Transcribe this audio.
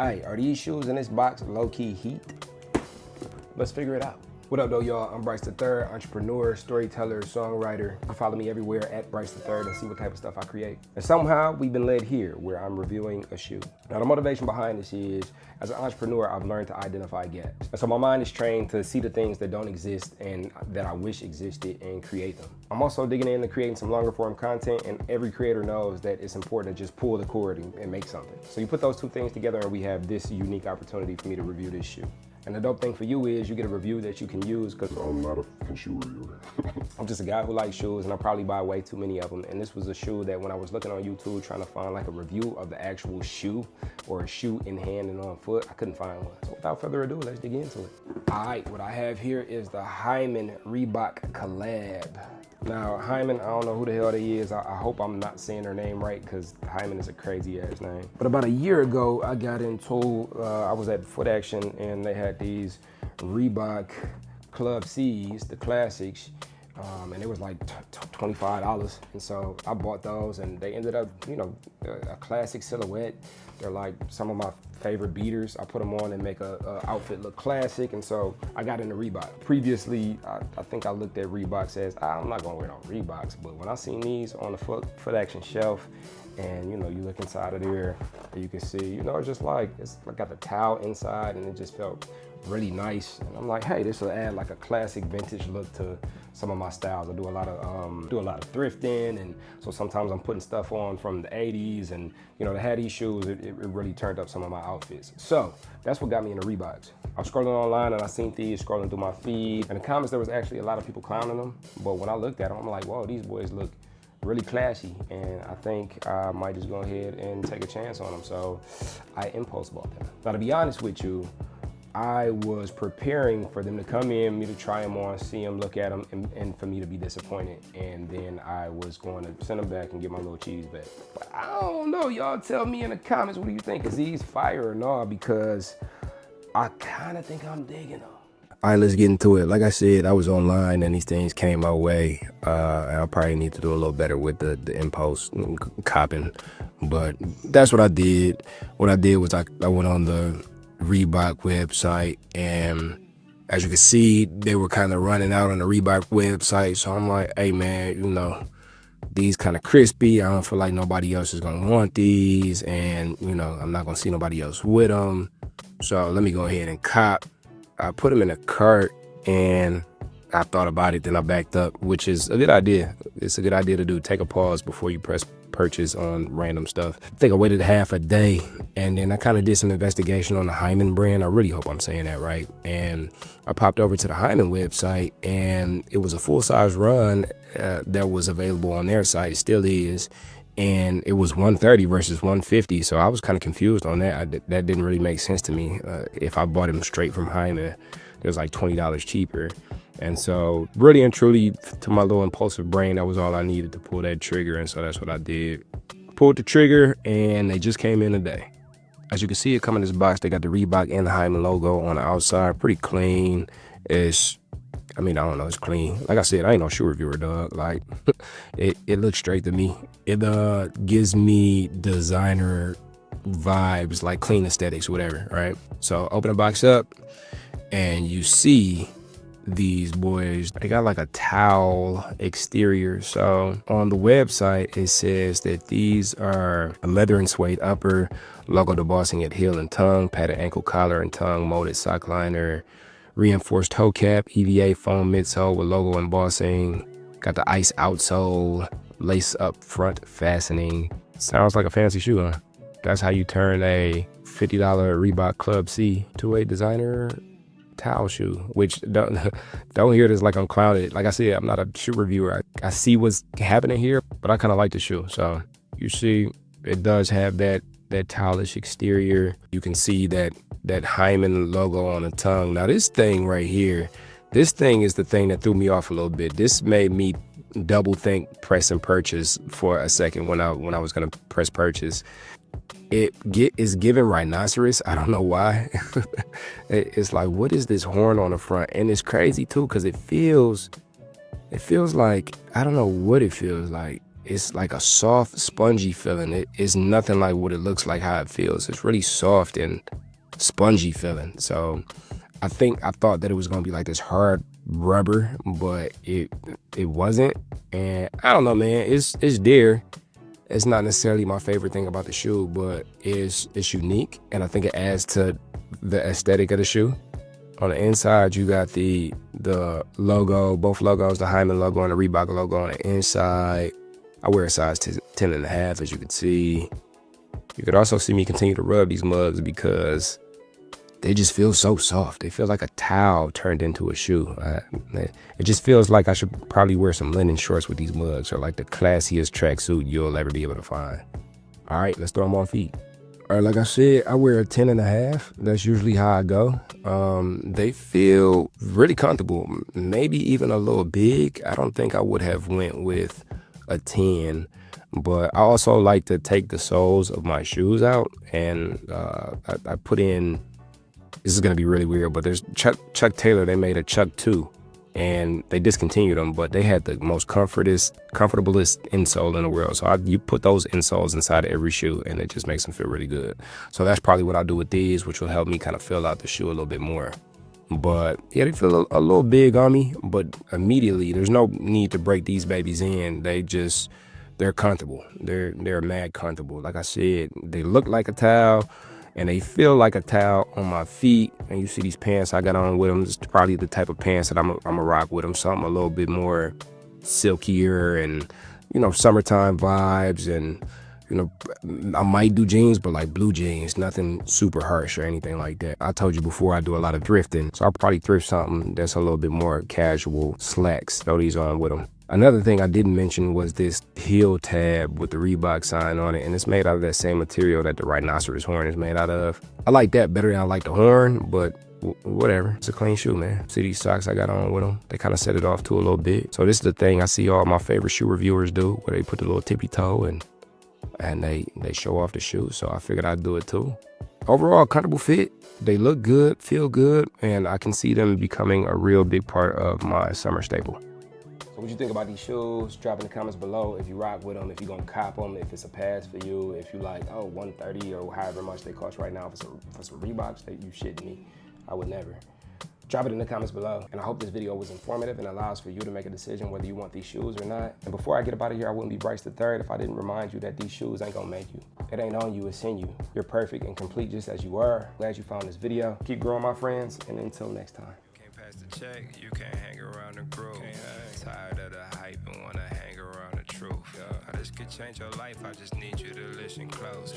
Hey, are these shoes in this box low-key heat? Let's figure it out. What up though, y'all? I'm Bryce III, entrepreneur, storyteller, songwriter. You can follow me everywhere at Bryce III and see what type of stuff I create. And somehow we've been led here where I'm reviewing a shoe. Now the motivation behind this is, as an entrepreneur, I've learned to identify gaps. And so my mind is trained to see the things that don't exist and that I wish existed and create them. I'm also digging into creating some longer form content, and every creator knows that it's important to just pull the cord and make something. So you put those two things together and we have this unique opportunity for me to review this shoe. And the dope thing for you is you get a review that you can use because I'm not a shoe reviewer. I'm just a guy who likes shoes and I probably buy way too many of them. And this was a shoe that when I was looking on YouTube trying to find like a review of the actual shoe or a shoe in hand and on foot, I couldn't find one. So without further ado, let's dig into it. All right, what I have here is the Hymne Reebok collab. Now, Hymne, I don't know who the hell they is. I hope I'm not saying their name right because Hymne is a crazy ass name. But about a year ago, I got into, I was at Foot Action and they had these Reebok Club C's, the classics, and it was like $25. And so I bought those and they ended up, you know, a classic silhouette. They're like some of my favorite beaters. I put them on and make a outfit look classic. And so I got into Reebok. Previously, I think I looked at Reeboks as, I'm not gonna wear no Reeboks, but when I seen these on the Foot Action shelf, and you know, you look inside of there, and you can see, you know, it's got the towel inside and it just felt really nice. And I'm like, hey, this will add like a classic vintage look to some of my styles. I do a lot of thrifting, and so sometimes I'm putting stuff on from the 80s, and you know, to have these shoes, it really turned up some of my outfits. So that's what got me into Reeboks. I was scrolling online and I seen these scrolling through my feed. In the comments, there was actually a lot of people clowning them, but when I looked at them, I'm like, whoa, these boys look really classy, and I think I might just go ahead and take a chance on them. So I impulse bought them. Now, to be honest with you, I was preparing for them to come in, me to try them on, see them, look at them, and for me to be disappointed. And then I was going to send them back and get my little cheese back. But I don't know, y'all tell me in the comments, what do you think? Is these fire or not? Because I kind of think I'm digging them. All right, let's get into it. Like I said, I was online and these things came my way. I'll probably need to do a little better with the impulse copping, but that's what I did. What I did was I went on the Reebok website, and as you can see, they were kind of running out on the Reebok website. So I'm like, hey man, you know, these kind of crispy. I don't feel like nobody else is gonna want these, and you know, I'm not gonna see nobody else with them. So let me go ahead and cop. I put them in a cart and I thought about it, then I backed up, which is a good idea. It's a good idea to do. Take a pause before you press purchase on random stuff. I think I waited half a day, and then I kind of did some investigation on the Hymne brand. I really hope I'm saying that right. And I popped over to the Hymne website, and it was a full-size run that was available on their site, still is. And it was $130 versus $150, so I was kind of confused on that. That didn't really make sense to me. If I bought them straight from Hymne, it was like $20 cheaper. And so really and truly, to my little impulsive brain, that was all I needed to pull that trigger, and so that's what I did. Pulled the trigger, and they just came in today. As you can see, it come in this box. They got the Reebok and the Hymne logo on the outside. Pretty clean. I don't know, it's clean. Like I said, I ain't no shoe reviewer, dog. Like, it looks straight to me. It gives me designer vibes, like clean aesthetics, whatever, right? So open the box up, and you see these boys. They got like a towel exterior. So on the website, it says that these are a leather and suede upper, logo embossing at heel and tongue, padded ankle collar and tongue, molded sock liner, reinforced toe cap, EVA foam midsole with logo embossing, got the ice outsole, lace up front fastening. Sounds like a fancy shoe, huh? That's how you turn a $50 Reebok Club C to a designer towel shoe, which don't hear this like I'm clouded. Like I said, I'm not a shoe reviewer. I see what's happening here, but I kind of like the shoe. So you see, it does have that towelish exterior. You can see that Hymne logo on the tongue. Now this thing right here, this thing is the thing that threw me off a little bit. This made me double think press and purchase for a second when I was gonna press purchase. It is giving rhinoceros. I don't know why. It's like, what is this horn on the front? And it's crazy too, because it feels like, I don't know what it feels like. it's like a soft, spongy feeling. It's nothing like what it looks like, how it feels. It's really soft and spongy feeling. So I thought that it was gonna be like this hard rubber, but it wasn't. And I don't know, man. It's there. It's not necessarily my favorite thing about the shoe, but it's unique, and I think it adds to the aesthetic of the shoe. On the inside, you got the logo, both logos, the Hymne logo and the Reebok logo on the inside. I wear a size 10 and a half, as you can see. You could also see me continue to rub these mugs because they just feel so soft. They feel like a towel turned into a shoe. It just feels like I should probably wear some linen shorts with these mugs, or like the classiest tracksuit you'll ever be able to find. All right, let's throw them on feet. All right, like I said, I wear a 10 and a half. That's usually how I go. They feel really comfortable, maybe even a little big. I don't think I would have went with a 10, but I also like to take the soles of my shoes out, and I put in, this is gonna be really weird, but there's Chuck Taylor, they made a Chuck 2, and they discontinued them, but they had the most comfortablest insole in the world. So you put those insoles inside of every shoe, and it just makes them feel really good. So that's probably what I'll do with these, which will help me kind of fill out the shoe a little bit more. But yeah, they feel a little big on me, but immediately there's no need to break these babies in. They're comfortable. They're mad comfortable. Like I said, they look like a towel, and they feel like a towel on my feet. And you see these pants I got on with them. It's probably the type of pants that I'm a rock with them. Something a little bit more silkier and, you know, summertime vibes. And, you know, I might do jeans, but like blue jeans, nothing super harsh or anything like that. I told you before, I do a lot of thrifting, so I'll probably thrift something that's a little bit more casual, slacks. Throw these on with them. Another thing I didn't mention was this heel tab with the Reebok sign on it, and it's made out of that same material that the rhinoceros horn is made out of. I like that better than I like the horn, but whatever. It's a clean shoe, man. See these socks I got on with them? They kind of set it off too a little bit. So this is the thing I see all my favorite shoe reviewers do, where they put the little tippy toe and they show off the shoe. So I figured I'd do it too. Overall, comfortable fit. They look good, feel good, and I can see them becoming a real big part of my summer staple. So what you think about these shoes? Drop in the comments below if you rock with them, if you're gonna cop them, if it's a pass for you, if you like, oh, $130 or however much they cost right now for some Reeboks, that you shitting me. I would never. Drop it in the comments below. And I hope this video was informative and allows for you to make a decision whether you want these shoes or not. And before I get up out of here, I wouldn't be Bryce III if I didn't remind you that these shoes ain't gonna make you. It ain't on you, it's in you. You're perfect and complete just as you are. Glad you found this video. Keep growing, my friends, and until next time. Can't pass the check, you can't hang around the groove. Tired of the hype and wanna hang around the truth. I just could change your life, I just need you to listen close.